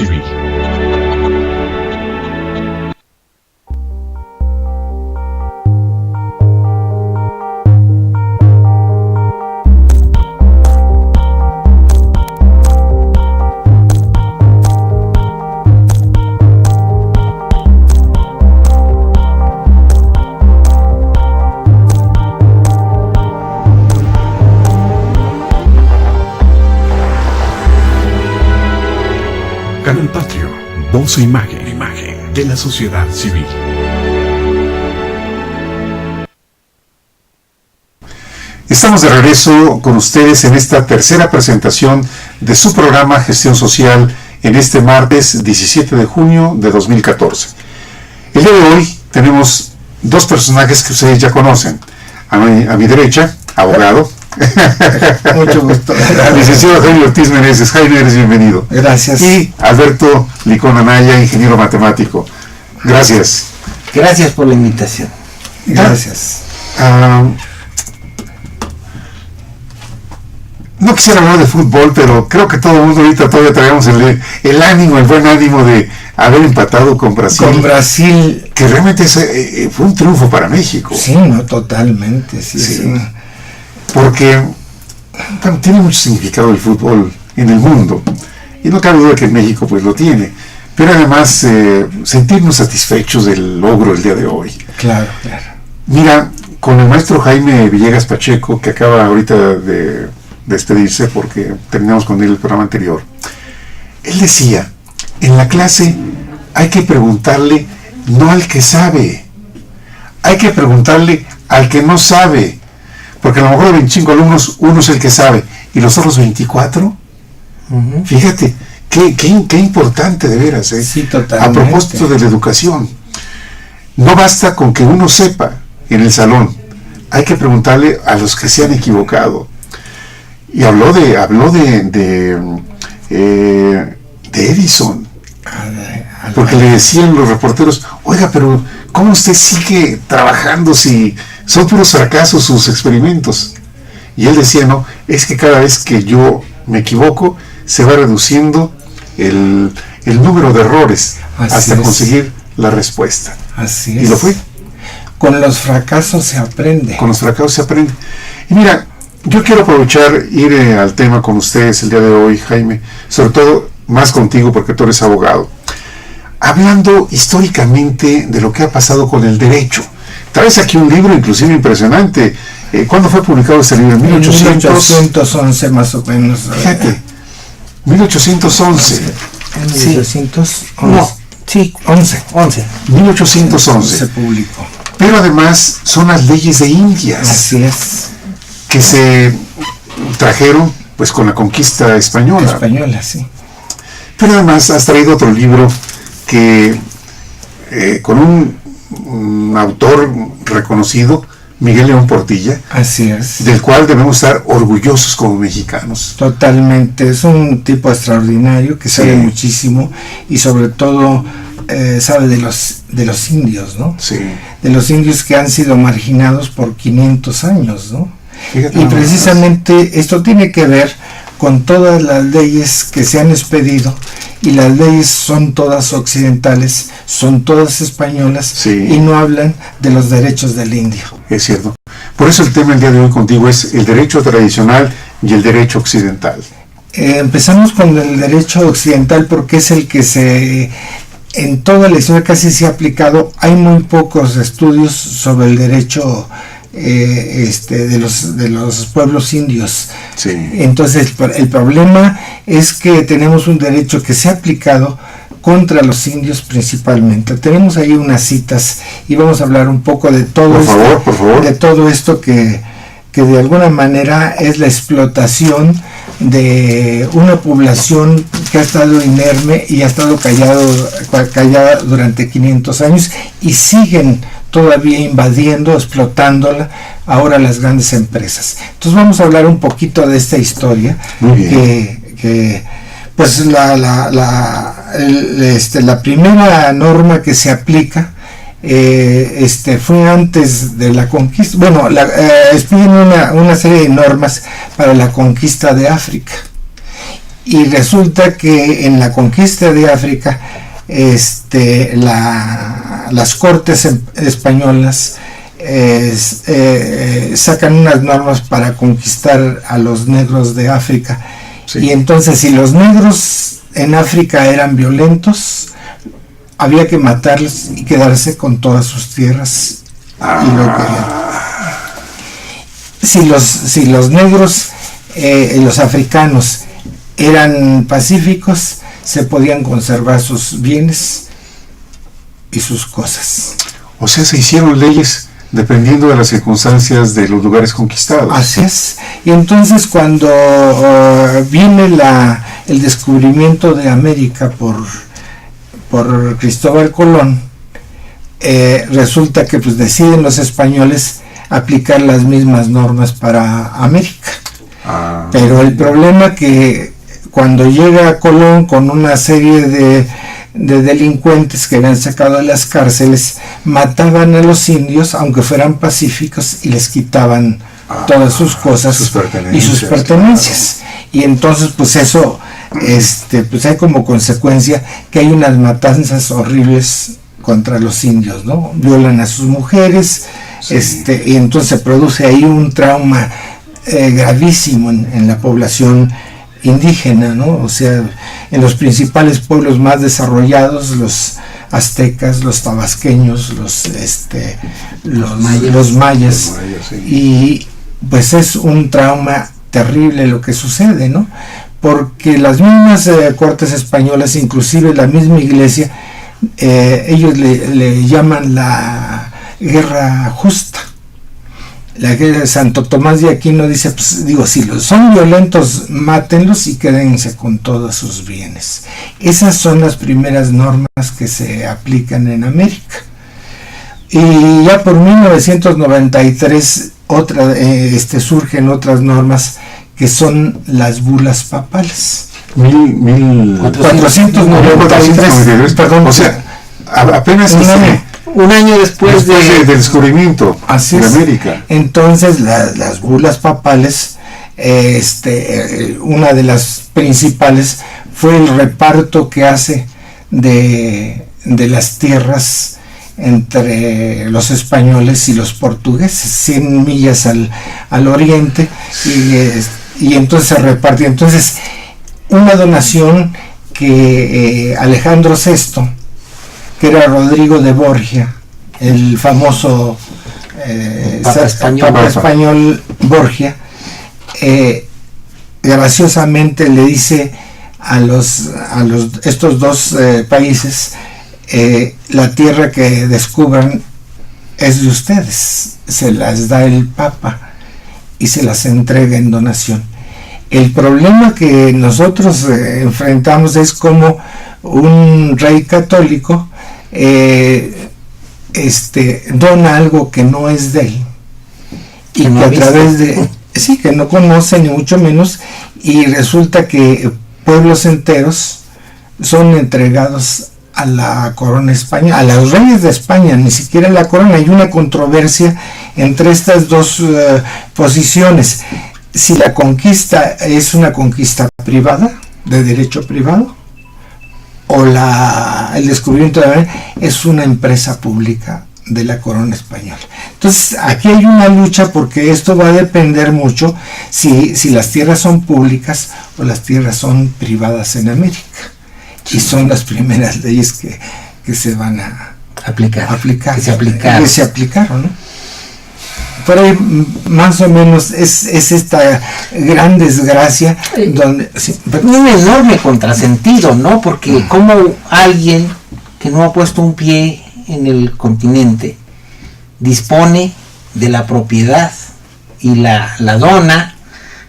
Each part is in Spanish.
civil. Canal Patrio, voz e imagen de la sociedad civil. Estamos de regreso con ustedes en esta tercera presentación de su programa Gestión Social en este martes 17 de junio de 2014. El día de hoy tenemos dos personajes que ustedes ya conocen. A mi derecha, abogado. Mucho gusto. Licenciado Jaime Ortiz Meneses. Jaime, eres bienvenido. Gracias. Y Alberto Licón Anaya, ingeniero matemático. Gracias. Gracias por la invitación. Gracias. No quisiera hablar de fútbol, pero creo que todo el mundo ahorita todavía traemos el ánimo, el buen ánimo de haber empatado con Brasil. Con Brasil. Que realmente fue un triunfo para México. Sí, no, totalmente. Sí. Porque tiene mucho significado el fútbol en el mundo. Y no cabe duda que en México pues lo tiene. Pero además sentirnos satisfechos del logro del día de hoy. Claro. Mira, con el maestro Jaime Villegas Pacheco, que acaba ahorita de despedirse porque terminamos con él el programa anterior, él decía, en la clase hay que preguntarle no al que sabe, hay que preguntarle al que no sabe, porque a lo mejor de 25 alumnos uno es el que sabe y los otros 24, fíjate, qué importante de veras, Sí, totalmente. A propósito de la educación, no basta con que uno sepa en el salón, hay que preguntarle a los que se han equivocado. Y habló de Edison, porque le decían los reporteros, oiga, pero ¿cómo usted sigue trabajando si son puros fracasos sus experimentos? Y él decía, no, es que cada vez que yo me equivoco se va reduciendo el número de errores hasta conseguir la respuesta. Así es. Y lo fue. Con los fracasos se aprende. Con los fracasos se aprende. Y mira, yo quiero aprovechar ir al tema con ustedes el día de hoy, Jaime, sobre todo más contigo porque tú eres abogado, hablando históricamente de lo que ha pasado con el derecho. Traes aquí un libro inclusive impresionante. ¿Cuándo fue publicado este libro? En 1811 más o menos. Fíjate, 1811. En 1811. No. Sí, 11. 1811. Se publicó. Pero además son las leyes de Indias. Así es. Que se trajeron pues con la conquista española. Sí. Pero además has traído otro libro que con un autor reconocido, Miguel León Portilla. Así es. Del cual debemos estar orgullosos como mexicanos. Totalmente, es un tipo extraordinario que sabe muchísimo y sobre todo sabe de los indios, ¿no? Sí. De los indios que han sido marginados por 500 años, ¿no? Fíjate, y precisamente esto tiene que ver con todas las leyes que se han expedido, y las leyes son todas occidentales, son todas españolas, y no hablan de los derechos del indio. Es cierto. Por eso el tema el día de hoy contigo es el derecho tradicional y el derecho occidental. Empezamos con el derecho occidental porque es el que en toda la historia casi se ha aplicado. Hay muy pocos estudios sobre el derecho de los pueblos indios. Sí. Entonces el problema es que tenemos un derecho que se ha aplicado contra los indios principalmente. Tenemos ahí unas citas y vamos a hablar un poco de todo por favor. De todo esto que de alguna manera es la explotación de una población que ha estado inerme y ha estado callada durante 500 años y siguen todavía invadiendo, explotándola ahora las grandes empresas. Entonces vamos a hablar un poquito de esta historia. Muy bien. que pues la primera norma que se aplica fue antes de la conquista. Bueno, expiden una serie de normas para la conquista de África, Y resulta que en la conquista de África, las cortes españolas sacan unas normas para conquistar a los negros de África. Sí. Y entonces, si los negros en África eran violentos, había que matarlos y quedarse con todas sus tierras. Y lo querían. Si los negros, los africanos, eran pacíficos, se podían conservar sus bienes y sus cosas. O sea, se hicieron leyes dependiendo de las circunstancias de los lugares conquistados. Así es. Y entonces cuando viene el descubrimiento de América por Cristóbal Colón, resulta que pues deciden los españoles aplicar las mismas normas para América. Pero el problema que cuando llega Colón con una serie de delincuentes que habían sacado de las cárceles, mataban a los indios aunque fueran pacíficos y les quitaban todas sus cosas y sus pertenencias. Y entonces pues eso pues hay como consecuencia que hay unas matanzas horribles contra los indios, ¿no? Violan a sus mujeres, y entonces se produce ahí un trauma gravísimo en la población indígena, ¿no? O sea, en los principales pueblos más desarrollados, los aztecas, los tabasqueños, los mayas, sí. Y pues es un trauma terrible lo que sucede, ¿no? Porque las mismas cortes españolas, inclusive la misma iglesia, ellos le llaman la guerra justa. La guerra de Santo Tomás de Aquino dice, pues digo, si son violentos, mátenlos y quédense con todos sus bienes. Esas son las primeras normas que se aplican en América. Y ya por 1993 surgen otras normas que son las bulas papales. 1493, perdón. O sea, apenas un año después del descubrimiento de América. Entonces las bulas papales, una de las principales fue el reparto que hace de las tierras entre los españoles y los portugueses, 100 millas al oriente, y entonces se reparte. Entonces, una donación que Alejandro VI, que era Rodrigo de Borgia, el famoso Papa español Borgia, graciosamente le dice a estos dos países, la tierra que descubran es de ustedes, se las da el Papa y se las entrega en donación. El problema que nosotros enfrentamos es como un rey católico dona algo que no es de él y que a través de que no conoce ni mucho menos, y resulta que pueblos enteros son entregados a la corona española, a los reyes de España, ni siquiera la corona. Hay una controversia entre estas dos posiciones. Si la conquista es una conquista privada, de derecho privado, o el descubrimiento de América es una empresa pública de la corona española. Entonces aquí hay una lucha, porque esto va a depender mucho si las tierras son públicas o las tierras son privadas en América. Y son las primeras leyes que se van a aplicar, que se aplicaron, ¿no? Por ahí más o menos es esta gran desgracia donde un enorme contrasentido, ¿no? Porque como alguien que no ha puesto un pie en el continente dispone de la propiedad y la dona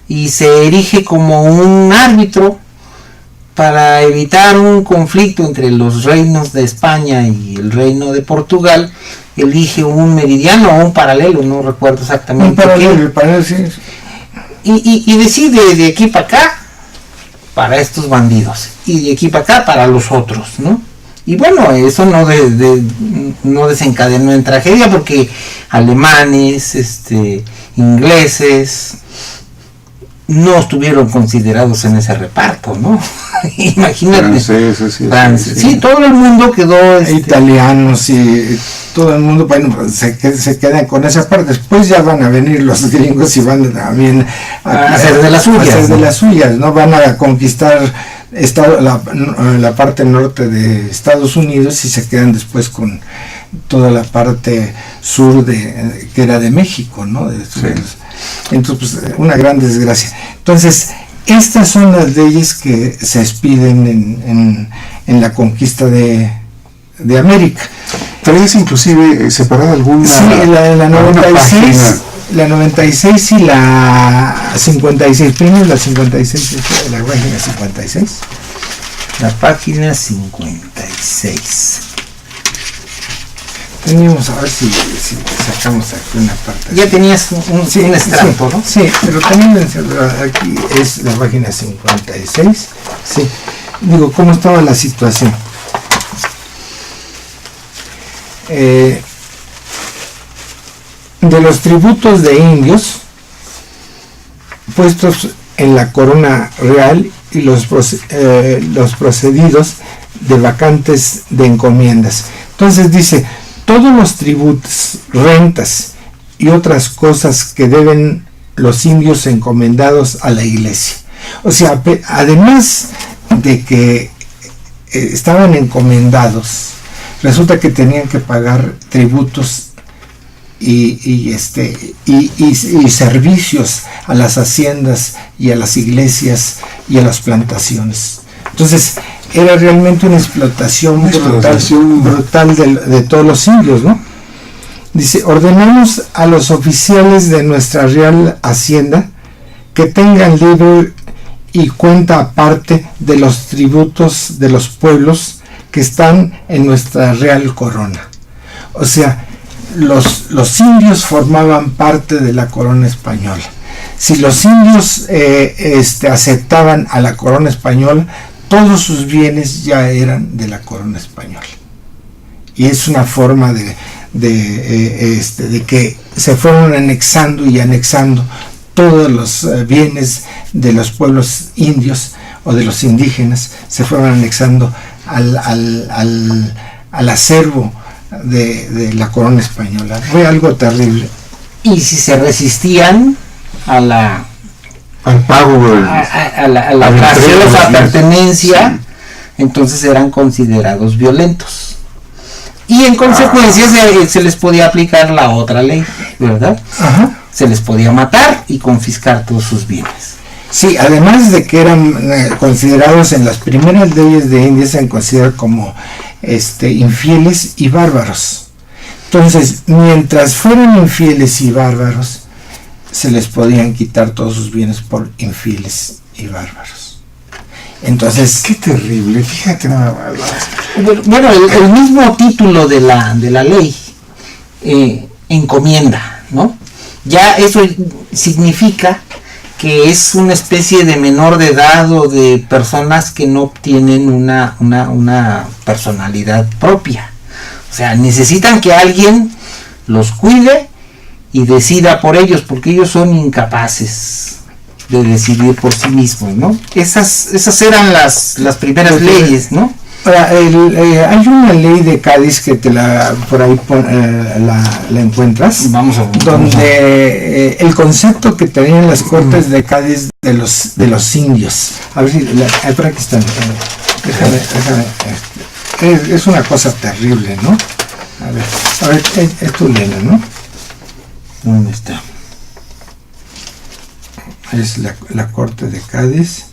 y se erige como un árbitro para evitar un conflicto entre los reinos de España y el reino de Portugal, elige un meridiano o un paralelo, no recuerdo exactamente un paralelo, sí. Y decide de aquí para acá para estos bandidos y de aquí para acá para los otros, ¿no? Y bueno, eso no desencadenó en tragedia, porque alemanes, ingleses, no estuvieron considerados en ese reparto, ¿no? Imagínate. Franceses, sí, todo el mundo quedó... italianos y todo el mundo, bueno, pues, se quedan con esa parte. Después ya van a venir los gringos y van también a hacer de las suyas. A hacer de ¿no? las suyas, ¿no? Van a conquistar la parte norte de Estados Unidos y se quedan después con toda la parte sur que era de México, ¿no? Entonces, pues, una gran desgracia. Entonces, estas son las leyes que se expiden en la conquista de América. ¿Traes inclusive separada alguna? Sí, la 96, la 96 y la 56. Primero la 56, la página 56. La página 56. Teníamos, a ver si sacamos aquí una parte. Ya tenías un extracto, ¿no? Sí, pero también aquí es la página 56. Sí, digo, ¿cómo estaba la situación? De los tributos de indios puestos en la corona real y los procedidos de vacantes de encomiendas. Entonces dice, todos los tributos, rentas y otras cosas que deben los indios encomendados a la iglesia. O sea, además de que estaban encomendados, resulta que tenían que pagar tributos y servicios a las haciendas y a las iglesias y a las plantaciones. Entonces, era realmente una explotación brutal de todos los indios, ¿no? Dice, ordenamos a los oficiales de nuestra real hacienda que tengan libre y cuenta aparte de los tributos de los pueblos que están en nuestra real corona. O sea, los indios formaban parte de la corona española. Si los indios aceptaban a la corona española, todos sus bienes ya eran de la corona española. Y es una forma de que se fueron anexando todos los bienes de los pueblos indios o de los indígenas, se fueron anexando al acervo de la corona española. Fue algo terrible. Y si se resistían al pago, a la graciosa pertenencia, sí, entonces eran considerados violentos. Y en consecuencia se les podía aplicar la otra ley, ¿verdad? Ajá. Se les podía matar y confiscar todos sus bienes. Sí, además de que eran considerados en las primeras leyes de India, se han considerado como infieles y bárbaros. Entonces, mientras fueran infieles y bárbaros, se les podían quitar todos sus bienes por infieles y bárbaros. Entonces, qué terrible, fíjate nada más. Bueno, el mismo título de la ley, encomienda, ¿no? Ya eso significa que es una especie de menor de edad o de personas que no tienen una personalidad propia. O sea, necesitan que alguien los cuide y decida por ellos, porque ellos son incapaces de decidir por sí mismos, ¿no? Esas eran las primeras leyes, ¿no? Ahora, hay una ley de Cádiz que por ahí la encuentras, donde el concepto que tenían las cortes de Cádiz de los indios. A ver si por aquí están. Déjame. Es una cosa terrible, ¿no? A ver, es tu lena, ¿no? ¿Dónde está? Es la corte de Cádiz.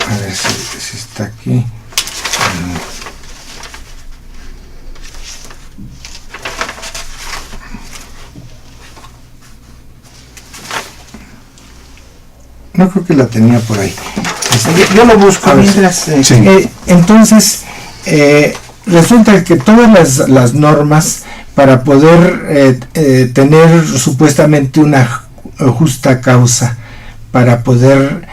A ver si está aquí. No creo que la tenía por ahí. Yo lo busco mientras. Entonces, resulta que todas las normas para poder tener supuestamente una justa causa, para poder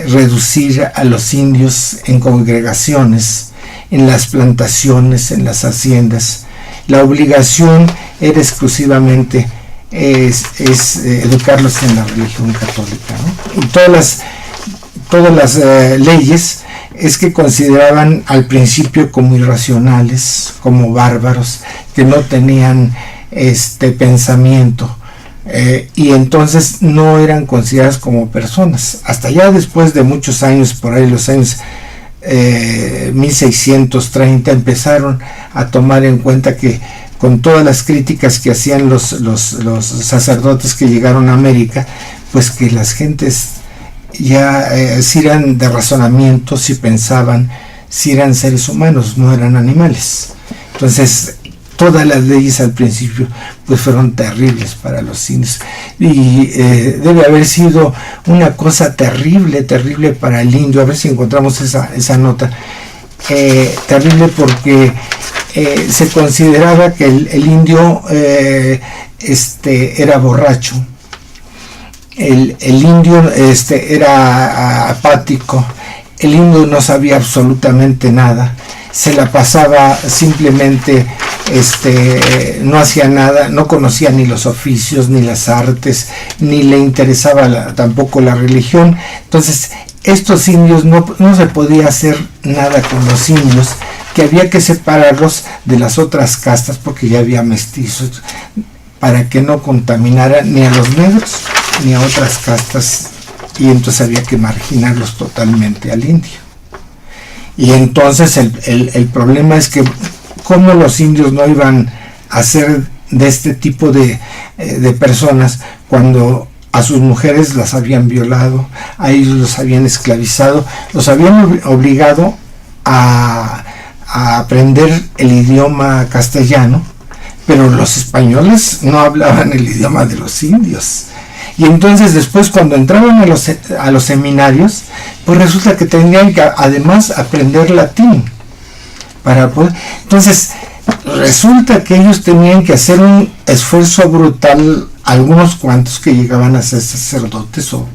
reducir a los indios en congregaciones, en las plantaciones, en las haciendas, la obligación era exclusivamente es educarlos en la religión católica, ¿no? Y todas las leyes es que consideraban al principio como irracionales, como bárbaros, que no tenían pensamiento, y entonces no eran consideradas como personas. Hasta ya después de muchos años, por ahí los años 1630, empezaron a tomar en cuenta que, con todas las críticas que hacían los sacerdotes que llegaron a América, pues que las gentes ya si eran de razonamiento, si pensaban, si eran seres humanos, no eran animales. Entonces todas las leyes al principio pues fueron terribles para los indios, y debe haber sido una cosa terrible para el indio. A ver si encontramos esa nota. Terrible porque se consideraba que el indio era borracho, el indio era apático, el indio no sabía absolutamente nada, se la pasaba simplemente, no hacía nada, no conocía ni los oficios ni las artes, ni le interesaba tampoco la religión. Entonces estos indios no se podía hacer nada con los indios, que había que separarlos de las otras castas porque ya había mestizos, para que no contaminaran ni a los negros ni a otras castas, y entonces había que marginarlos totalmente al indio. Y entonces el problema es que cómo los indios no iban a ser de este tipo de personas cuando a sus mujeres las habían violado, a ellos los habían esclavizado, los habían obligado a aprender el idioma castellano, pero los españoles no hablaban el idioma de los indios. Y entonces después, cuando entraban a los seminarios, pues resulta que tenían que además aprender latín para poder. Entonces resulta que ellos tenían que hacer un esfuerzo brutal, algunos cuantos que llegaban a ser sacerdotes o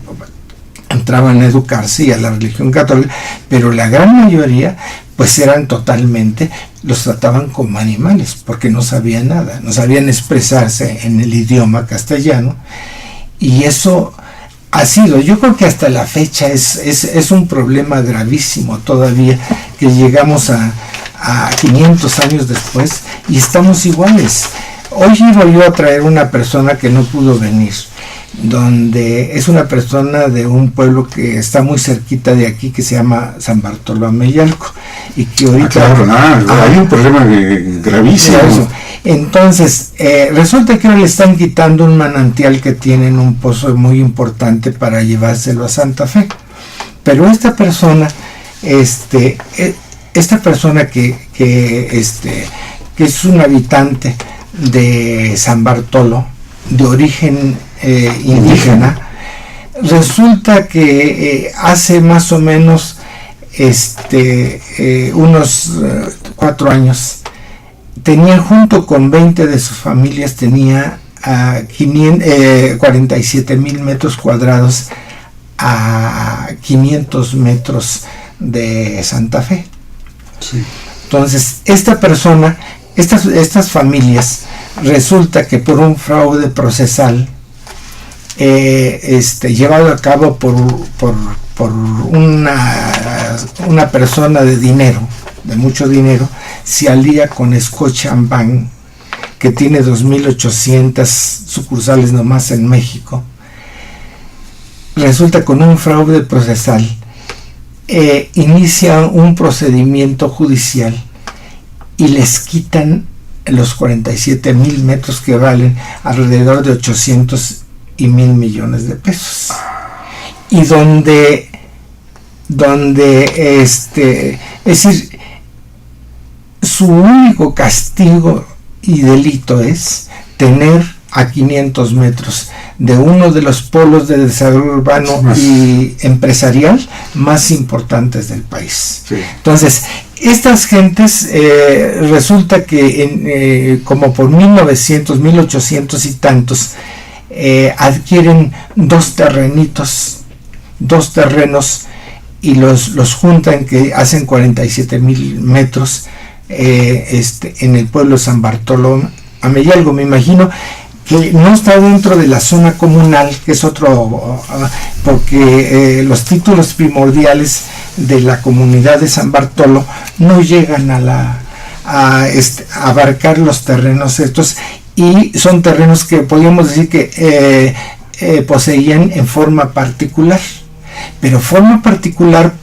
entraban a educarse y a la religión católica, pero la gran mayoría pues eran totalmente, los trataban como animales, porque no sabían nada, no sabían expresarse en el idioma castellano. Y eso ha sido, yo creo que hasta la fecha es un problema gravísimo todavía, que llegamos a 500 años después y estamos iguales. Hoy iba yo a traer una persona que no pudo venir, donde es una persona de un pueblo que está muy cerquita de aquí, que se llama San Bartolomé Yalco, y que ahorita hay un problema gravísimo. Entonces resulta que ahora le están quitando un manantial que tienen, un pozo muy importante, para llevárselo a Santa Fe. Pero esta persona que es un habitante de San Bartolo, de origen indígena, resulta que hace más o menos unos 4 años tenía, junto con 20 de sus familias, tenía 47,000 metros cuadrados a 500 metros de Santa Fe. Sí. Entonces esta persona, estas familias, resulta que por un fraude procesal llevado a cabo por una persona de dinero, de mucho dinero, se alía con Scotiabank, que tiene 2.800 sucursales nomás en México. Resulta, con un fraude procesal, inicia un procedimiento judicial y les quitan los 47,000 metros, que valen alrededor de 800 y 1,000 millones de pesos, y donde es decir, su único castigo y delito es tener a 500 metros de uno de los polos de desarrollo urbano y empresarial más importantes del país. Sí. Entonces, estas gentes resulta que como por 1900, 1800 y tantos, adquieren dos terrenos, y los juntan, que hacen 47,000 metros en el pueblo de San Bartolomé Yalco. Me imagino que no está dentro de la zona comunal, que es otro, porque los títulos primordiales de la comunidad de San Bartolo no llegan a abarcar los terrenos estos, y son terrenos que podríamos decir que poseían en forma particular, pero forma particular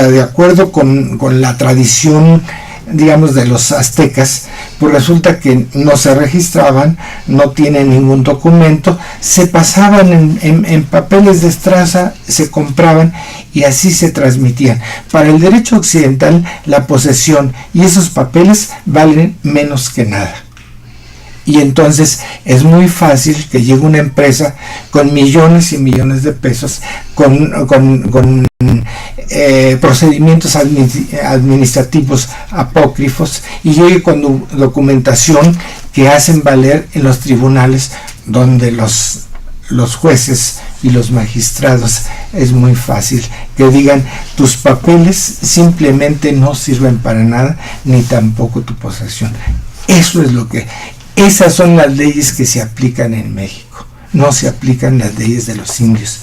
de acuerdo con la tradición, digamos, de los aztecas, pues resulta que no se registraban, no tienen ningún documento, se pasaban en papeles de estraza, se compraban y así se transmitían. Para el derecho occidental, la posesión y esos papeles valen menos que nada. Y entonces es muy fácil que llegue una empresa con millones y millones de pesos, con procedimientos administrativos apócrifos, y llegue con documentación que hacen valer en los tribunales, donde los jueces y los magistrados es muy fácil que digan: tus papeles simplemente no sirven para nada, ni tampoco tu posesión. Eso es lo que... Esas son las leyes que se aplican en México, no se aplican las leyes de los indios.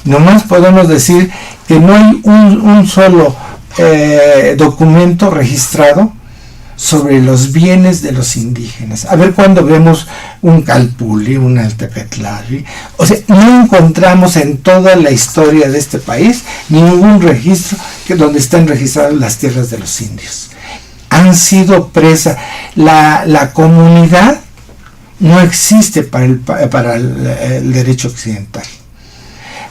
Nomás podemos decir que no hay un solo documento registrado sobre los bienes de los indígenas. A ver cuando vemos un Calpulli, un Altepetlavi, o sea, no encontramos en toda la historia de este país ningún registro donde estén registradas las tierras de los indios. Han sido presa. La comunidad no existe para el derecho occidental.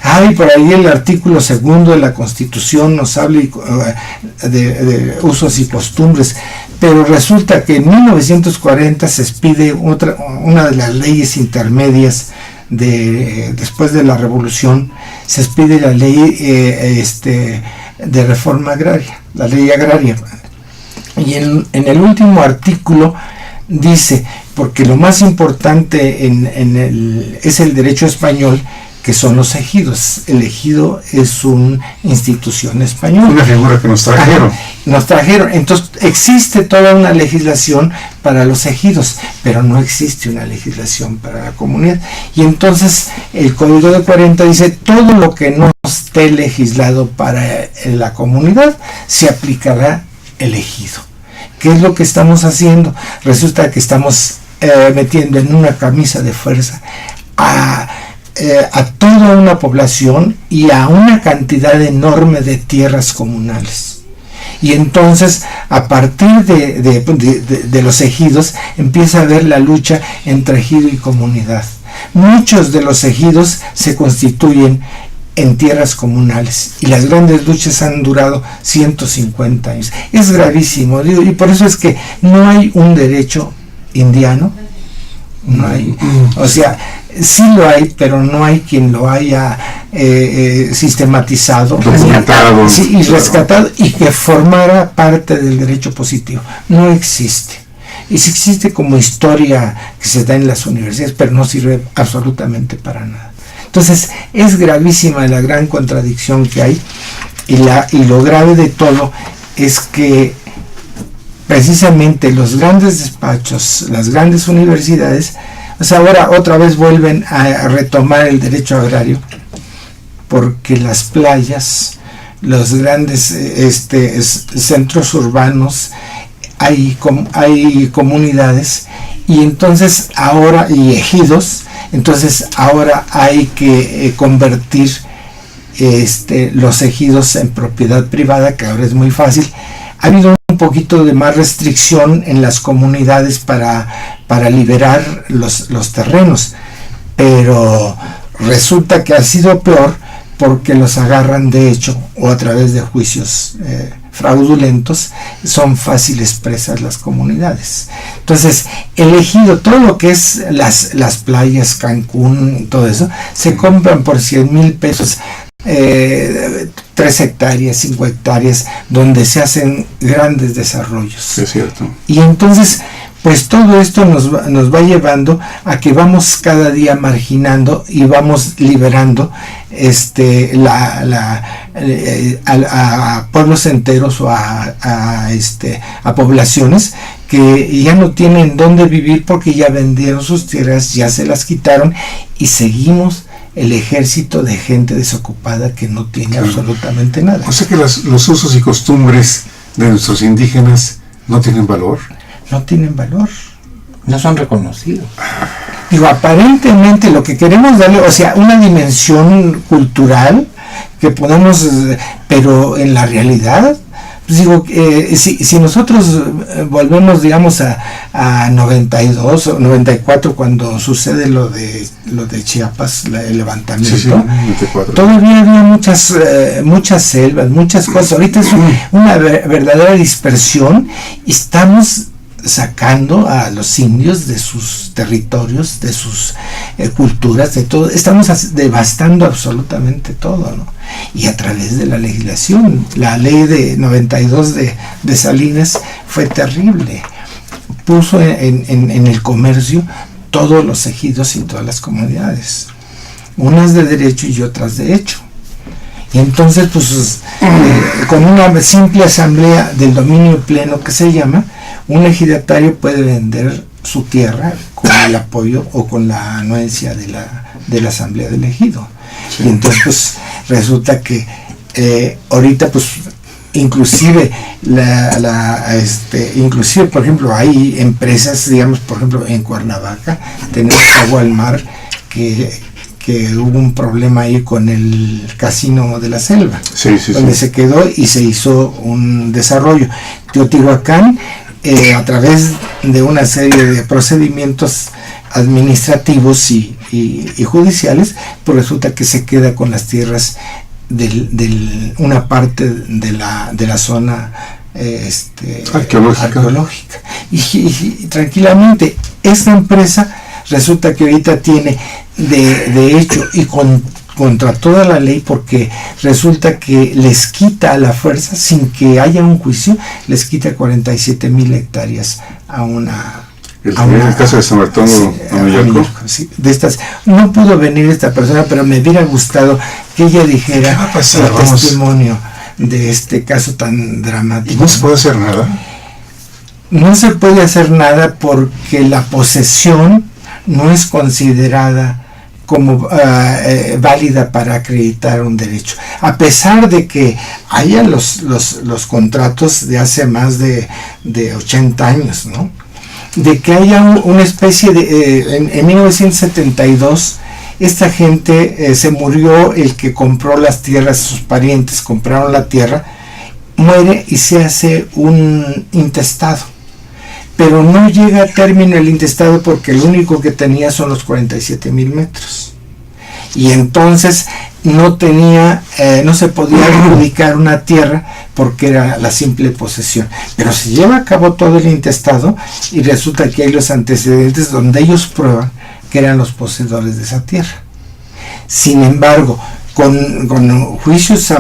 Hay por ahí el artículo 2 de la Constitución nos habla de usos y costumbres, pero resulta que en 1940 se expide una de las leyes intermedias después de la Revolución, se expide la ley de reforma agraria, la ley agraria. Y en el último artículo dice, porque lo más importante es el derecho español, que son los ejidos. El ejido es una institución española. Una figura que nos trajeron. Ajá, nos trajeron. Entonces existe toda una legislación para los ejidos, pero no existe una legislación para la comunidad. Y entonces el Código de 40 dice: todo lo que no esté legislado para la comunidad se aplicará el ejido. ¿Qué es lo que estamos haciendo? Resulta que estamos metiendo en una camisa de fuerza a toda una población y a una cantidad enorme de tierras comunales. Y entonces, a partir de los ejidos, empieza a haber la lucha entre ejido y comunidad. Muchos de los ejidos se constituyen en tierras comunales y las grandes luchas han durado 150 años. Es gravísimo, digo, y por eso es que no hay un derecho indiano, no hay, o sea, sí lo hay, pero no hay quien lo haya sistematizado, documentado, y rescatado, y que formara parte del derecho positivo. No existe. Y sí existe como historia que se da en las universidades, pero no sirve absolutamente para nada. Entonces es gravísima la gran contradicción que hay, y lo grave de todo es que precisamente los grandes despachos, las grandes universidades, o sea, ahora otra vez vuelven a retomar el derecho agrario, porque las playas, los grandes centros urbanos, hay comunidades, y entonces ahora, y ejidos, entonces ahora hay que convertir los ejidos en propiedad privada, que ahora es muy fácil. Ha habido un poquito de más restricción en las comunidades para liberar los terrenos, pero resulta que ha sido peor porque los agarran de hecho, o a través de juicios fraudulentos, son fáciles presas las comunidades. Entonces, el ejido, todo lo que es las playas, Cancún, todo eso, se compran por 100,000 pesos, 3 hectáreas, 5 hectáreas, donde se hacen grandes desarrollos. Es cierto. Y entonces, pues todo esto nos va llevando a que vamos cada día marginando y vamos liberando a pueblos enteros, o a poblaciones que ya no tienen dónde vivir porque ya vendieron sus tierras, ya se las quitaron, y seguimos el ejército de gente desocupada que no tiene absolutamente nada. O sea que los usos y costumbres de nuestros indígenas no tienen valor. No tienen valor. No son reconocidos. Digo, aparentemente lo que queremos darle, o sea, una dimensión cultural que podemos, pero en la realidad, pues digo, si nosotros volvemos, digamos, a 92 o 94, cuando sucede lo de Chiapas, el levantamiento, Sí, 94. todavía había muchas selvas, muchas cosas. Ahorita es una verdadera dispersión, y estamos sacando a los indios de sus territorios, de sus culturas, de todo. Estamos devastando absolutamente todo, ¿no? Y a través de la legislación, la ley de 92 de Salinas fue terrible. Puso en el comercio todos los ejidos y todas las comunidades, unas de derecho y otras de hecho. Y entonces, pues, con una simple asamblea del dominio pleno, que se llama, un ejidatario puede vender su tierra con el apoyo o con la anuencia de la asamblea del ejido. Sí. Y entonces, pues, resulta que ahorita, pues, inclusive inclusive, por ejemplo, hay empresas, digamos, por ejemplo, en Cuernavaca tenemos Agua al Mar, que hubo un problema ahí con el casino de la selva, donde se quedó y se hizo un desarrollo. Teotihuacán, a través de una serie de procedimientos administrativos y judiciales, pues resulta que se queda con las tierras una parte de la zona arqueológica. Y tranquilamente, esta empresa resulta que ahorita tiene de hecho y contra toda la ley, porque resulta que les quita a la fuerza, sin que haya un juicio, les quita 47,000 hectáreas a una... El caso de San Bartolo, sí, de estas. No pudo venir esta persona, pero me hubiera gustado que ella dijera ¿qué va a pasar? el testimonio de este caso tan dramático. ¿Y no se puede hacer nada? No se puede hacer nada porque la posesión no es considerada como válida para acreditar un derecho, a pesar de que haya los contratos de hace más de 80 años, ¿no? De que haya una especie de... en 1972, esta gente se murió, el que compró las tierras, sus parientes compraron la tierra, muere y se hace un intestado. Pero no llega a término el intestado porque el único que tenía son los 47,000 metros. Y entonces no se podía adjudicar una tierra porque era la simple posesión. Pero se lleva a cabo todo el intestado y resulta que hay los antecedentes donde ellos prueban que eran los poseedores de esa tierra. Sin embargo, con juicios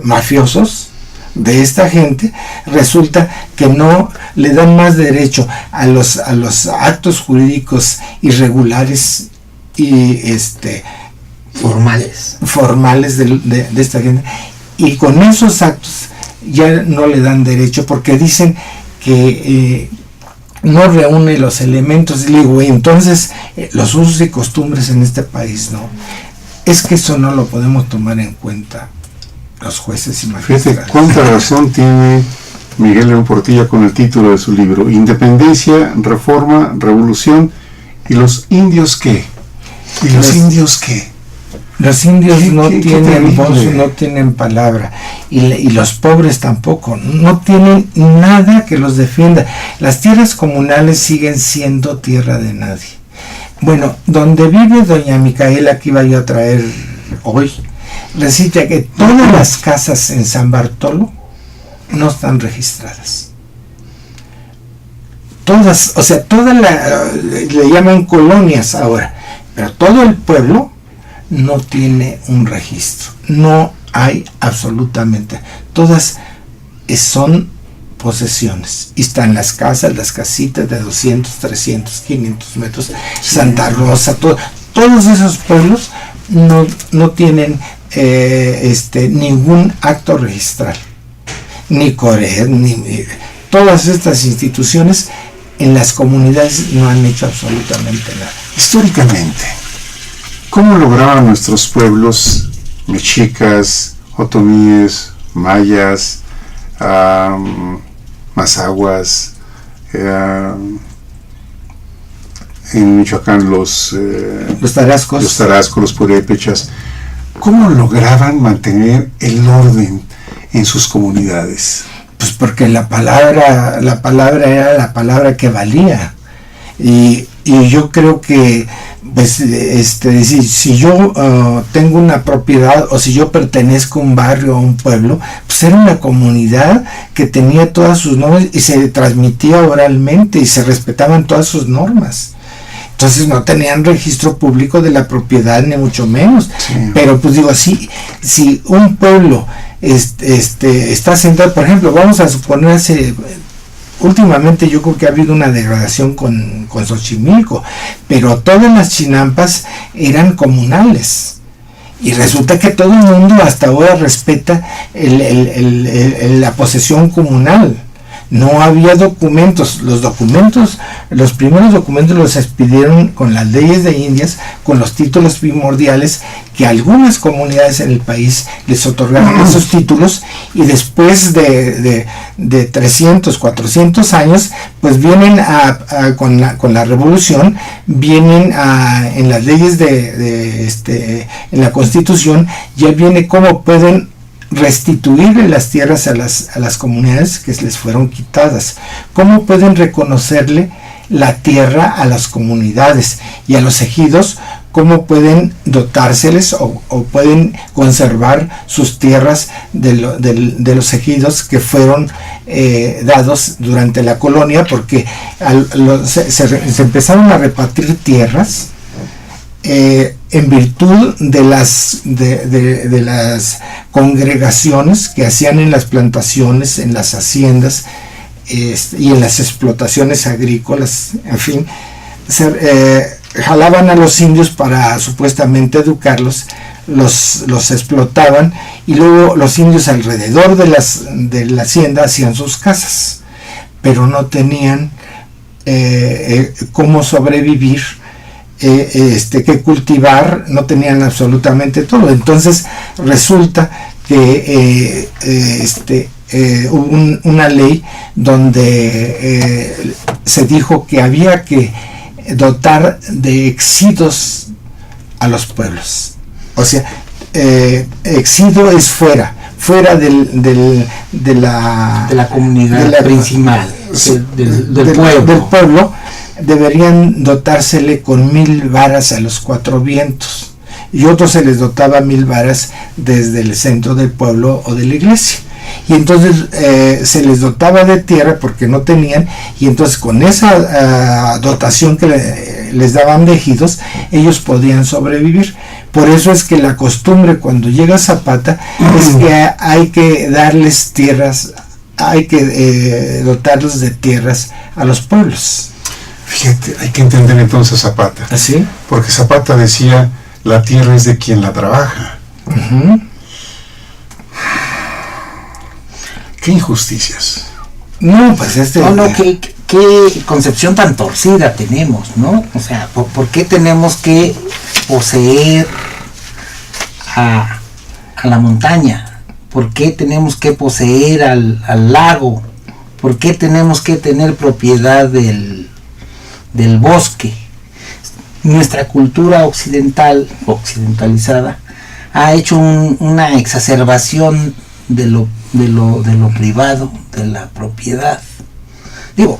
mafiosos de esta gente, resulta que no le dan más derecho a los actos jurídicos irregulares y formales de esta gente, y con esos actos ya no le dan derecho porque dicen que no reúne los elementos. Y digo, entonces los usos y costumbres en este país, no, es que eso no lo podemos tomar en cuenta los jueces y magistrados. Fíjate cuánta razón tiene Miguel León Portilla con el título de su libro: Independencia, Reforma, Revolución. ¿Y los indios qué? ¿Y los indios qué? Los indios no qué tienen voz, terrible. no tienen palabra, y los pobres tampoco, no tienen nada que los defienda. Las tierras comunales siguen siendo tierra de nadie. Bueno, donde vive doña Micaela, que iba yo a traer hoy, resulta que todas las casas en San Bartolo no están registradas. Todas, o sea, le llaman colonias ahora, pero todo el pueblo no tiene un registro, no hay absolutamente, todas son posesiones, y están las casas, las casitas de 200, 300, 500 metros, Santa Rosa, todos esos pueblos no tienen ningún acto registral, ni Coret, todas estas instituciones en las comunidades no han hecho absolutamente nada. Históricamente, ¿cómo lograban nuestros pueblos mexicas, otomíes, mayas, mazahuas, en Michoacán los tarascos, los purépechas, cómo lograban mantener el orden en sus comunidades? Pues porque la palabra era la palabra que valía. Y yo creo que pues si yo tengo una propiedad, o si yo pertenezco a un barrio, a un pueblo, pues era una comunidad que tenía todas sus normas y se transmitía oralmente y se respetaban todas sus normas. Entonces no tenían registro público de la propiedad, ni mucho menos. Sí. Pero pues digo, si un pueblo está centrado, por ejemplo, vamos a suponer últimamente yo creo que ha habido una degradación con Xochimilco, pero todas las chinampas eran comunales. Y resulta que todo el mundo hasta ahora respeta la posesión comunal. No había documentos. Los primeros documentos los expidieron con las leyes de Indias, con los títulos primordiales, que algunas comunidades en el país les otorgaron esos títulos, y después de 300, 400 años, pues vienen con la revolución, vienen en las leyes en la Constitución, ya viene cómo pueden restituirle las tierras a las comunidades que les fueron quitadas, cómo pueden reconocerle la tierra a las comunidades, y a los ejidos cómo pueden dotárseles o pueden conservar sus tierras de los ejidos que fueron dados durante la colonia, porque se empezaron a repartir tierras en virtud de las congregaciones que hacían en las plantaciones, en las haciendas y en las explotaciones agrícolas. En fin, jalaban a los indios para supuestamente educarlos, los explotaban, y luego los indios alrededor de la hacienda hacían sus casas, pero no tenían cómo sobrevivir, que cultivar, no tenían absolutamente todo. Entonces resulta que hubo una ley donde se dijo que había que dotar de ejidos a los pueblos. O sea, ejido es fuera de la comunidad principal, del pueblo. Deberían dotársele con 1000 varas a los 4 vientos, y otros se les dotaba 1000 varas desde el centro del pueblo o de la iglesia. Y entonces se les dotaba de tierra porque no tenían, y entonces con esa dotación que les daban de ejidos, ellos podían sobrevivir. Por eso es que la costumbre cuando llega Zapata es que hay que darles tierras, hay que dotarlos de tierras a los pueblos. Fíjate, hay que entender entonces a Zapata. ¿Así? Porque Zapata decía, la tierra es de quien la trabaja. Uh-huh. ¡Qué injusticias! No, pues qué concepción tan torcida tenemos, ¿no? O sea, ¿por qué tenemos que poseer a la montaña? ¿Por qué tenemos que poseer al lago? ¿Por qué tenemos que tener propiedad del bosque? Nuestra cultura occidentalizada ha hecho una exacerbación de lo privado, de la propiedad. Digo,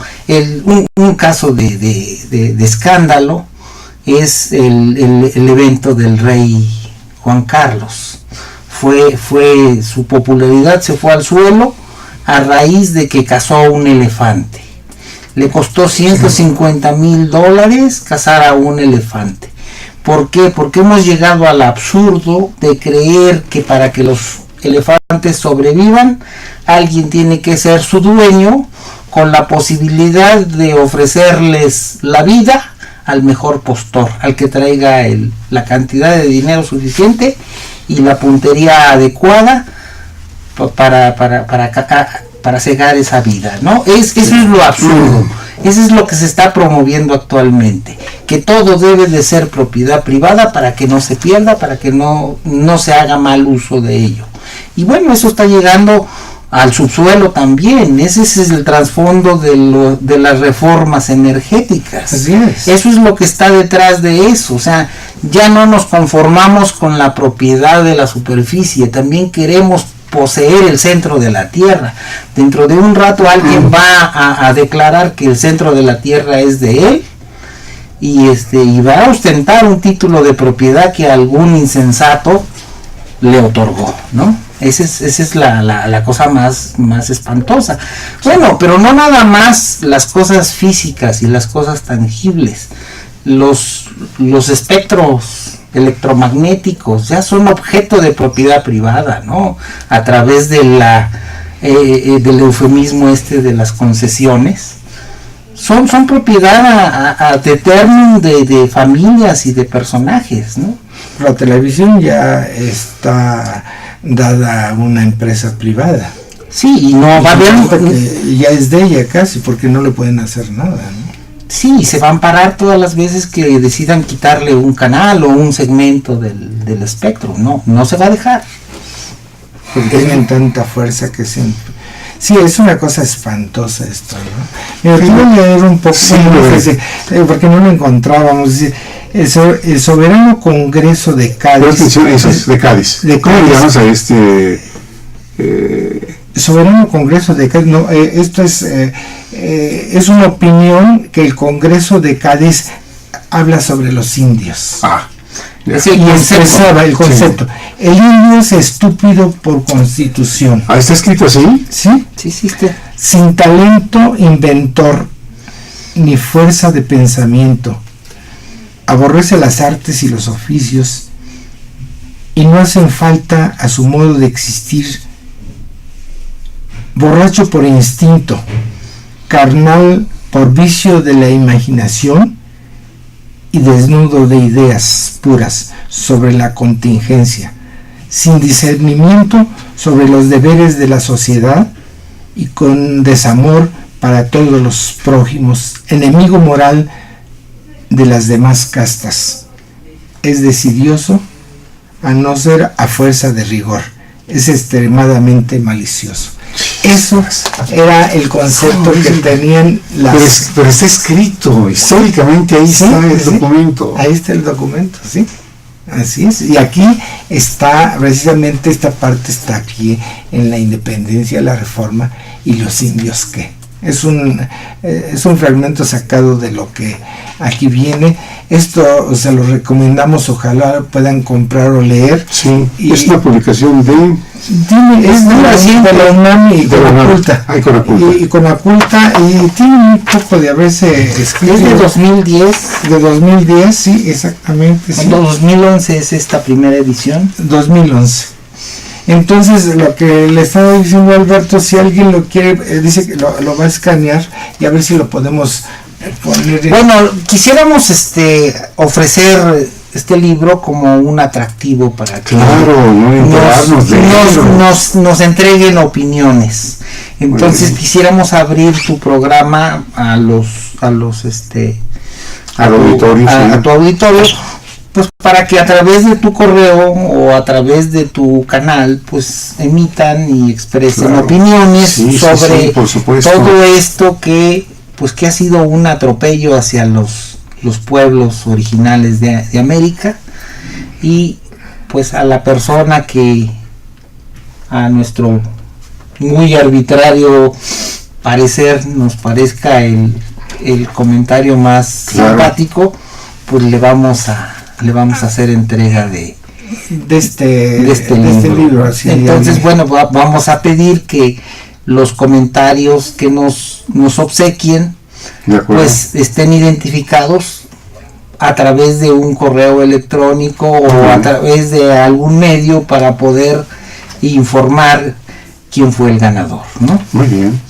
un caso de escándalo es el evento del rey Juan Carlos. Su popularidad se fue al suelo a raíz de que cazó un elefante. Le costó $150,000 cazar a un elefante. ¿Por qué? Porque hemos llegado al absurdo de creer que para que los elefantes sobrevivan, alguien tiene que ser su dueño, con la posibilidad de ofrecerles la vida al mejor postor, al que traiga la cantidad de dinero para para cegar esa vida, ¿no? Eso es lo absurdo. Eso es lo que se está promoviendo actualmente, que todo debe de ser propiedad privada para que no se pierda, para que no se haga mal uso de ello. Y bueno, eso está llegando al subsuelo también. Ese es el trasfondo de las reformas energéticas. Así es. Eso es lo que está detrás de eso. O sea, ya no nos conformamos con la propiedad de la superficie, también queremos poseer el centro de la Tierra. Dentro de un rato alguien va a declarar que el centro de la Tierra es de él y va a ostentar un título de propiedad que algún insensato le otorgó, ¿no? Esa es la cosa más espantosa. Bueno, pero no nada más las cosas físicas y las cosas tangibles. Los espectros electromagnéticos ya son objeto de propiedad privada, ¿no? A través de del eufemismo de las concesiones. Son propiedad ad eternum de familias y de personajes, ¿no? La televisión ya está dada a una empresa privada. Sí, y no va a haber... Ya es de ella casi, porque no le pueden hacer nada, ¿no? Sí, se va a amparar todas las veces que decidan quitarle un canal o un segmento del espectro. No se va a dejar. Porque tienen tanta fuerza que siempre... Sí, es una cosa espantosa esto, ¿no? Mira, quiero leer un poco, porque no lo encontrábamos. El Soberano Congreso de Cádiz. Eso es de Cádiz. ¿Cómo le llamas a este? Soberano Congreso de Cádiz. No, esto es una opinión que el Congreso de Cádiz habla sobre los indios. Sí, y expresaba el concepto. Sí. El indio es estúpido por constitución. ¿Está escrito así? Sí. Sí. Sin talento inventor ni fuerza de pensamiento. Aborrece las artes y los oficios y no hacen falta a su modo de existir. Borracho por instinto, carnal por vicio de la imaginación y desnudo de ideas puras sobre la contingencia, sin discernimiento sobre los deberes de la sociedad y con desamor para todos los prójimos, enemigo moral de las demás castas. Es decidioso a no ser a fuerza de rigor, es extremadamente malicioso. Eso era el concepto que tenían las... Pero está escrito, históricamente ahí está el documento. Ahí está el documento, sí. Así es. Y aquí está, precisamente esta parte está aquí en la independencia, la reforma y los indios que... Es un fragmento sacado de lo que aquí viene. Esto se lo recomendamos, ojalá puedan comprar o leer. Sí, es una publicación es de la UNAM y Conaculta. Y Conaculta, y tiene un poco de haberse escrito. Es de 2010. De 2010, sí, exactamente. Sí. 2011 es esta primera edición. 2011. Entonces, lo que le estaba diciendo a Alberto, si alguien lo quiere, dice que lo va a escanear y a ver si lo podemos poner. Bueno, quisiéramos ofrecer este libro como un atractivo para que nos entreguen opiniones. Entonces quisiéramos abrir tu programa a tu auditorio, pues para que a través de tu correo o a través de tu canal pues emitan y expresen opiniones sobre todo esto que ha sido un atropello hacia los pueblos originales de América, y pues a la persona que a nuestro muy arbitrario parecer nos parezca el comentario más simpático, pues le vamos a hacer entrega de este libro. Así. Entonces, bueno, vamos a pedir que los comentarios que nos obsequien pues estén identificados a través de un correo electrónico o a través de algún medio para poder informar quién fue el ganador, ¿no? Muy bien.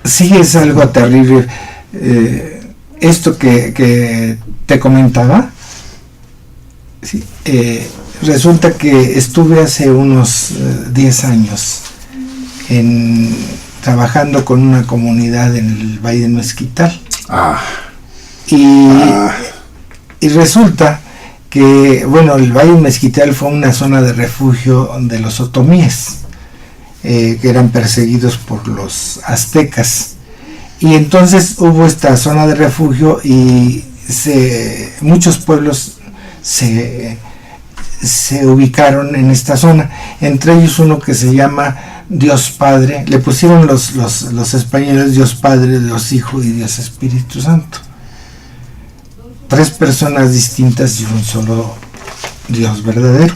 Sí, es algo terrible. Esto que te comentaba, sí, resulta que estuve hace unos 10 años en trabajando con una comunidad en el Valle de Mezquital. Y resulta que, bueno, el Valle de Mezquital fue una zona de refugio de los otomíes, que eran perseguidos por los aztecas. Y entonces hubo esta zona de refugio y muchos pueblos se ubicaron en esta zona, entre ellos uno que se llama Dios Padre. Le pusieron los españoles Dios Padre, Dios Hijo y Dios Espíritu Santo. 3 personas distintas y un solo Dios verdadero.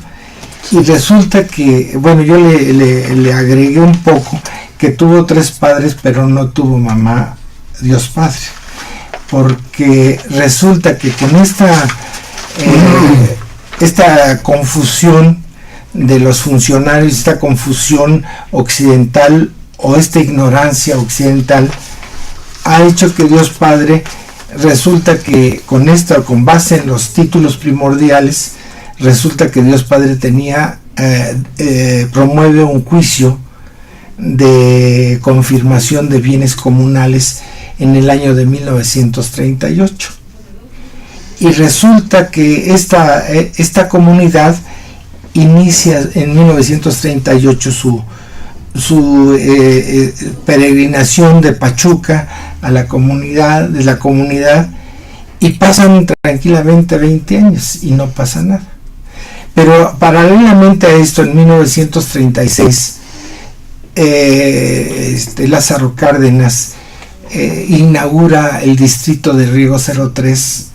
Y resulta que, bueno, yo le agregué un poco que tuvo 3 padres, pero no tuvo mamá Dios Padre, porque resulta que con esta confusión de los funcionarios, esta confusión occidental o esta ignorancia occidental, ha hecho que Dios Padre, resulta que con base en los títulos primordiales, resulta que Dios Padre promueve un juicio de confirmación de bienes comunales en el año de 1938. Y resulta que esta comunidad inicia en 1938 su peregrinación de Pachuca a la comunidad, y pasan tranquilamente 20 años y no pasa nada. Pero paralelamente a esto, en 1936, Lázaro Cárdenas inaugura el distrito de riego 03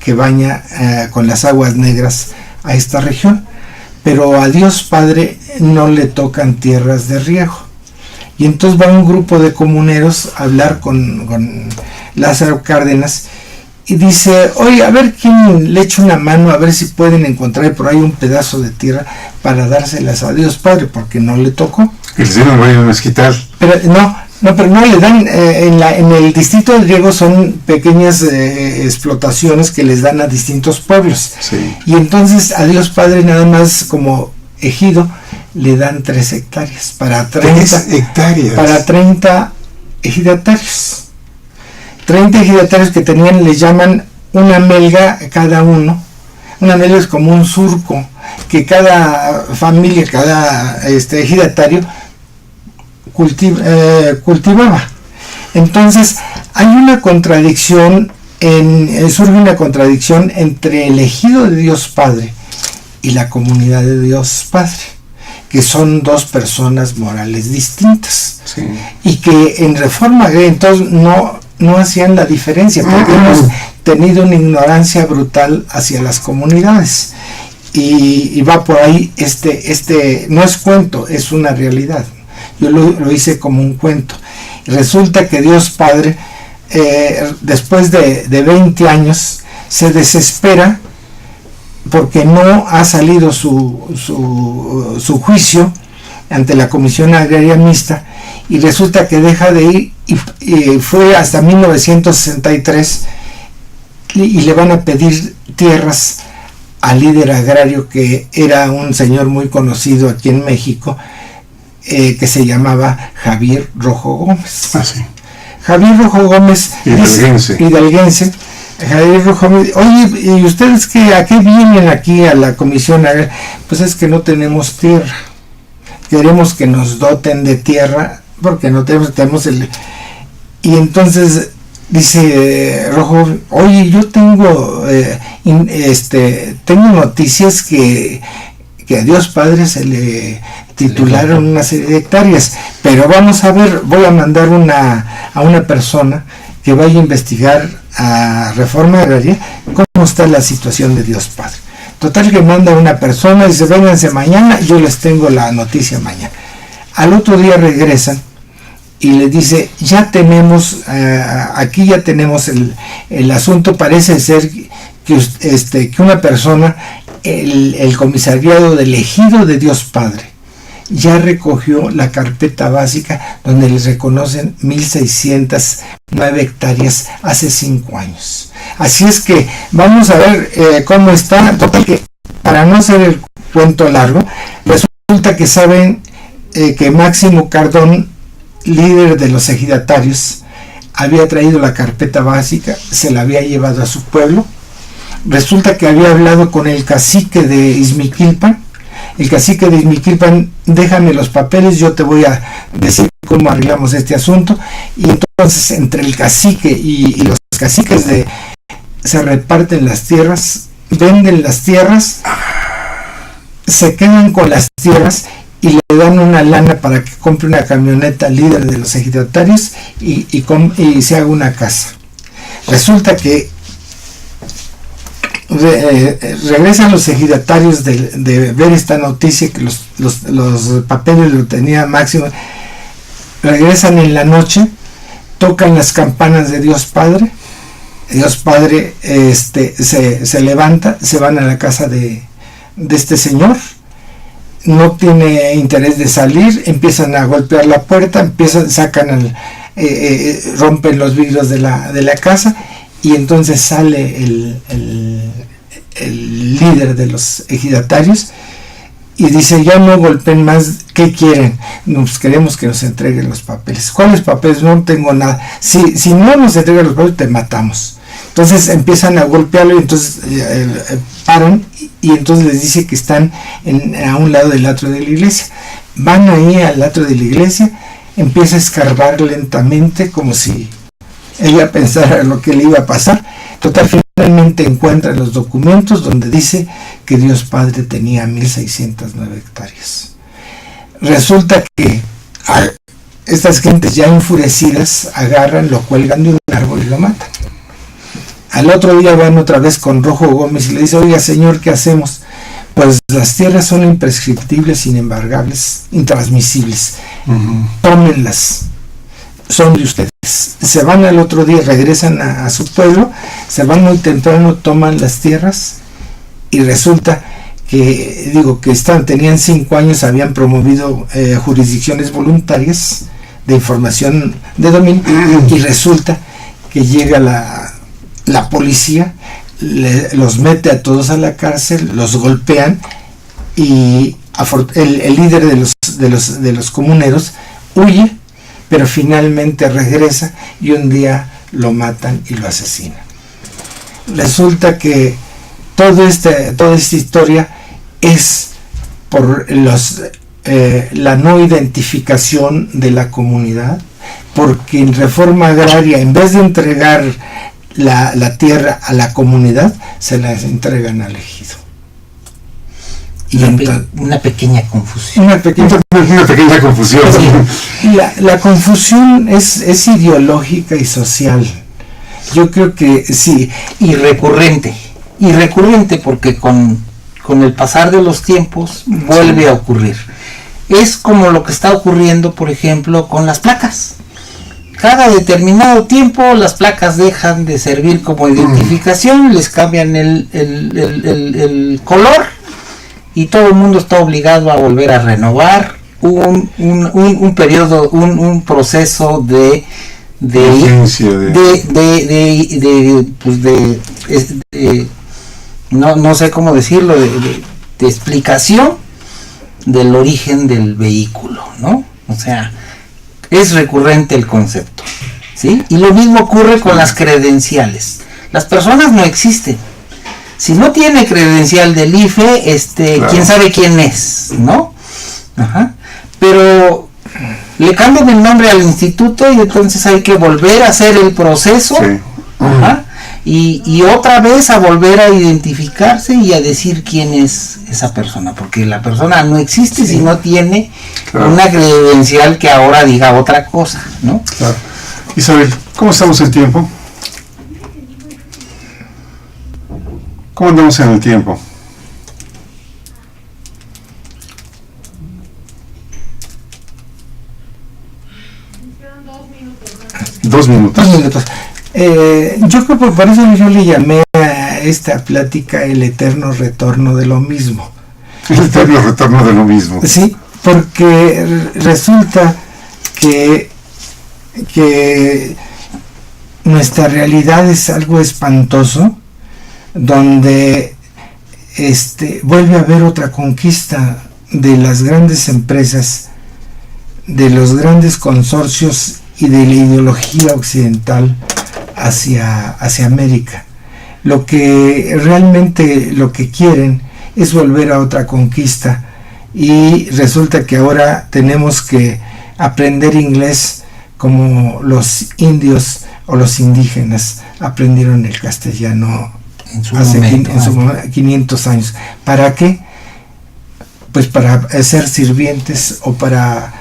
que baña con las aguas negras a esta región, pero a Dios Padre no le tocan tierras de riego. Y entonces va un grupo de comuneros a hablar con Lázaro Cárdenas y dice: oye, a ver quién le echa una mano, a ver si pueden encontrar por ahí un pedazo de tierra para dárselas a Dios Padre, porque no le tocó. El señor Valle de Mezquital. Pero no le dan, en el distrito de riego son pequeñas explotaciones que les dan a distintos pueblos. Sí. Y entonces a Dios Padre nada más como ejido le dan 3 hectáreas para 30 hectáreas. Para 30 ejidatarios. 30 ejidatarios que tenían, les llaman una melga cada uno. Una melga es como un surco que cada familia, cada ejidatario cultivaba. Entonces hay una contradicción, surge una contradicción entre el ejido de Dios Padre y la comunidad de Dios Padre, que son 2 personas morales distintas. Sí. Y que en Reforma Agraria entonces no hacían la diferencia, porque hemos tenido una ignorancia brutal hacia las comunidades, y va por ahí. No es cuento, es una realidad. Yo lo hice como un cuento. Resulta que Dios Padre, después de 20 años, se desespera porque no ha salido su juicio ante la Comisión Agraria Mixta, y resulta que deja de ir y fue hasta 1963 y le van a pedir tierras al líder agrario, que era un señor muy conocido aquí en México, que se llamaba Javier Rojo Gómez. Sí. Javier Rojo Gómez, hidalguense. Javier Rojo Gómez: oye, ¿y ustedes a qué vienen aquí a la Comisión Agraria? Pues es que no tenemos tierra, queremos que nos doten de tierra porque no tenemos y entonces dice Rojo: oye, yo tengo noticias que a Dios Padre se le titularon una serie de hectáreas, pero vamos a ver, voy a mandar a una persona que vaya a investigar a Reforma Agraria cómo está la situación de Dios Padre. Total, que manda una persona y dice: vénganse mañana, yo les tengo la noticia mañana. Al otro día regresan y les dice: ya tenemos, aquí ya tenemos el asunto. Parece ser que una persona, el comisariado del ejido de Dios Padre, ya recogió la carpeta básica donde les reconocen 1.609 hectáreas hace 5 años. Así es que vamos a ver cómo está. Total, que para no hacer el cuento largo, resulta que saben que Máximo Cardón líder de los ejidatarios, había traído la carpeta básica, se la había llevado a su pueblo. Resulta que había hablado con el cacique de Izmiquilpan. El cacique de Izmiquilpan: déjame los papeles, yo te voy a decir cómo arreglamos este asunto. Y entonces entre el cacique y los caciques se reparten las tierras, venden las tierras, se quedan con las tierras y le dan una lana para que compre una camioneta al líder de los ejidatarios y se haga una casa. Resulta que regresan los ejidatarios de ver esta noticia, que los papeles lo tenía Máximo. Regresan en la noche, tocan las campanas de Dios Padre. Dios Padre se levanta, se van a la casa de este señor. No tiene interés de salir, empiezan a golpear la puerta, rompen los vidrios de la casa, y entonces sale el líder de los ejidatarios y dice: ya no golpeen más, ¿qué quieren? Nos queremos que nos entreguen los papeles. ¿Cuáles papeles? No tengo nada. Si no nos entregan los papeles, te matamos. Entonces empiezan a golpearlo, y entonces paran, y entonces les dice que están a un lado del atrio de la iglesia. Van ahí al atrio de la iglesia, empieza a escarbar lentamente como si ella pensara lo que le iba a pasar. Total, finalmente encuentra los documentos donde dice que Dios Padre tenía 1609 hectáreas. Resulta que estas gentes ya enfurecidas agarran, lo cuelgan de un árbol y lo matan. Al otro día van otra vez con Rojo Gómez y le dice: oiga, señor, ¿qué hacemos? Pues las tierras son imprescriptibles, inembargables, intransmisibles. Tómenlas, son de ustedes. Se van al otro día, regresan a su pueblo, se van muy temprano, toman las tierras, y resulta que, tenían 5 años, habían promovido jurisdicciones voluntarias de información de dominio, y resulta que llega la policía, los mete a todos a la cárcel, los golpean, y el líder de los comuneros huye, pero finalmente regresa, y un día lo matan y lo asesinan. Resulta que toda esta historia es por la no identificación de la comunidad, porque en reforma agraria, en vez de entregar la tierra a la comunidad, se las entregan al ejido. Y Una pequeña confusión. Una pequeña confusión. Sí. La confusión es ideológica y social. Yo creo que sí. Y recurrente porque con el pasar de los tiempos vuelve a ocurrir. Es como lo que está ocurriendo, por ejemplo, con las placas. Cada determinado tiempo las placas dejan de servir como identificación, les cambian el color, y todo el mundo está obligado a volver a renovar un periodo, un proceso no sé cómo decirlo, de explicación del origen del vehículo, ¿no? O sea, es recurrente el concepto, ¿sí? Y lo mismo ocurre con las credenciales. Las personas no existen. Si no tiene credencial del IFE, claro, quién sabe quién es, ¿no? Ajá. Pero le cambian el nombre al instituto, y entonces hay que volver a hacer el proceso. Sí. Ajá. Y otra vez a volver a identificarse y a decir quién es esa persona, porque la persona no existe, sí, si no tiene, claro, una credencial que ahora diga otra cosa, ¿no? Claro. Isabel, ¿cómo estamos en tiempo? ¿Cómo andamos en el tiempo? Dos minutos. Yo creo que por eso yo le llamé a esta plática el eterno retorno de lo mismo. El eterno retorno de lo mismo. Sí, porque resulta que nuestra realidad es algo espantoso, donde vuelve a haber otra conquista de las grandes empresas de los grandes consorcios y de la ideología occidental hacia América. Lo que realmente lo que quieren es volver a otra conquista, y resulta que ahora tenemos que aprender inglés como los indios o los indígenas aprendieron el castellano hace 500 años. ¿Para qué? Pues para ser sirvientes o para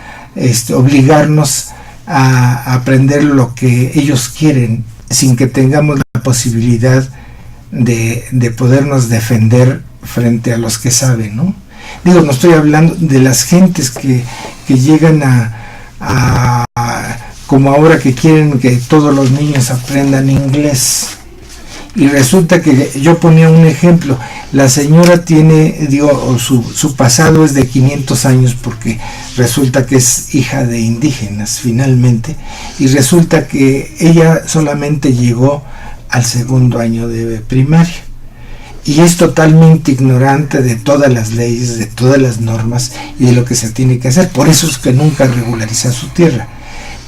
obligarnos a aprender lo que ellos quieren, sin que tengamos la posibilidad de podernos defender frente a los que saben, ¿no? Digo, no estoy hablando de las gentes que llegan a como ahora, que quieren que todos los niños aprendan inglés. Y resulta que yo ponía un ejemplo, la señora tiene, su pasado es de 500 años, porque resulta que es hija de indígenas finalmente, y resulta que ella solamente llegó al 2º año de primaria, y es totalmente ignorante de todas las leyes, de todas las normas y de lo que se tiene que hacer. Por eso es que nunca regulariza su tierra.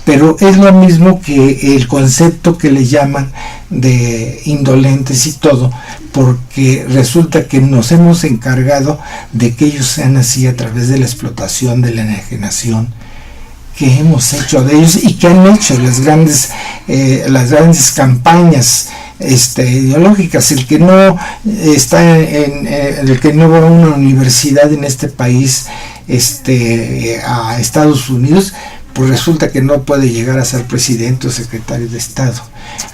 Pero es lo mismo que el concepto que le llaman de indolentes y todo, porque resulta que nos hemos encargado de que ellos sean así a través de la explotación, de la enajenación que hemos hecho de ellos, y que han hecho las grandes campañas ideológicas. El que no está el que no va a una universidad en este país, a Estados Unidos, pues resulta que no puede llegar a ser presidente o secretario de Estado.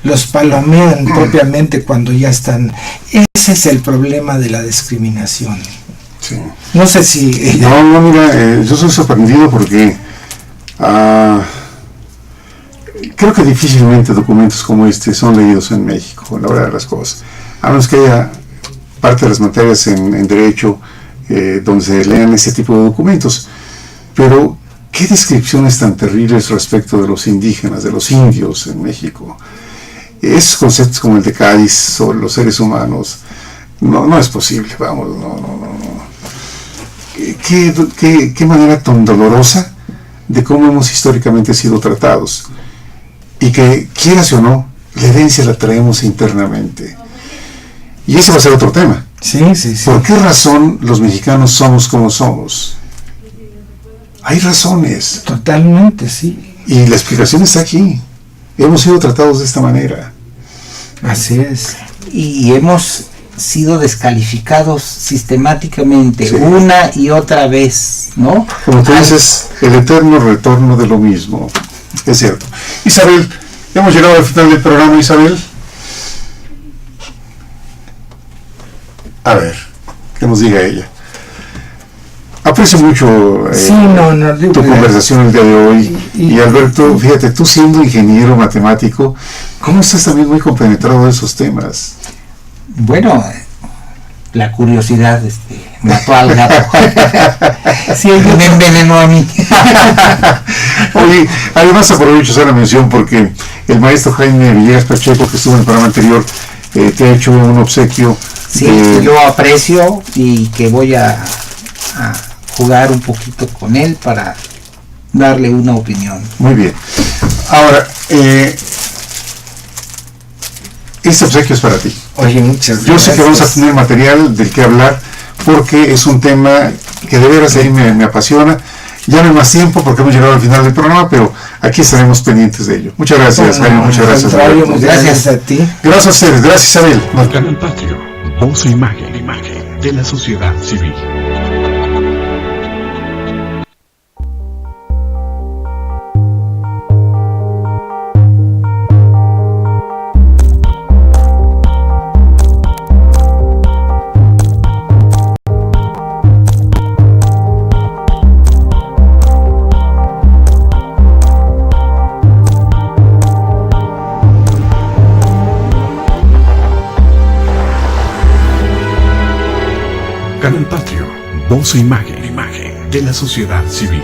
Los palomean propiamente cuando ya están. Ese es el problema de la discriminación. Sí. No sé si... No, mira, yo soy sorprendido porque creo que difícilmente documentos como este son leídos en México, la verdad de las cosas. A menos que haya parte de las materias en Derecho donde se lean ese tipo de documentos. Pero ¿qué descripciones tan terribles respecto de los indígenas, de los indios en México? Esos conceptos como el de Cádiz sobre los seres humanos, no es posible, vamos, no. ¿Qué manera tan dolorosa de cómo hemos históricamente sido tratados? Y que, quieras o no, la herencia la traemos internamente. Y ese va a ser otro tema. Sí. ¿Por qué razón los mexicanos somos como somos? Hay razones. Totalmente, sí. Y la explicación está aquí. Hemos sido tratados de esta manera. Así es. Y hemos sido descalificados sistemáticamente, Sí. una y otra vez, ¿no? Como tú dices, el eterno retorno de lo mismo. Es cierto. Isabel, hemos llegado al final del programa, Isabel. A ver, que nos diga ella. Aprecio mucho tu conversación el día de hoy. Y Alberto, fíjate, tú siendo ingeniero matemático, ¿cómo estás también muy compenetrado de esos temas? Bueno, la curiosidad mató al gato. Sí, me envenenó a mí. Oye, además aprovecho hacer la mención porque el maestro Jaime Villegas Pacheco, que estuvo en el programa anterior, te ha hecho un obsequio. Sí, yo aprecio y que voy a jugar un poquito con él para darle una opinión. Muy bien. Ahora, este obsequio es para ti. Oye, muchas gracias. Yo sé que vamos a tener material del que hablar porque es un tema que de veras a mí me apasiona. Ya no hay más tiempo porque hemos llegado al final del programa, pero aquí estaremos pendientes de ello. Muchas gracias, Jaime. Muchas gracias. Muchas gracias a ti. Gracias a ustedes. Gracias, Isabel. Canal Patrio, voz e imagen de la sociedad civil. Canal Patrio, voz e imagen de la sociedad civil.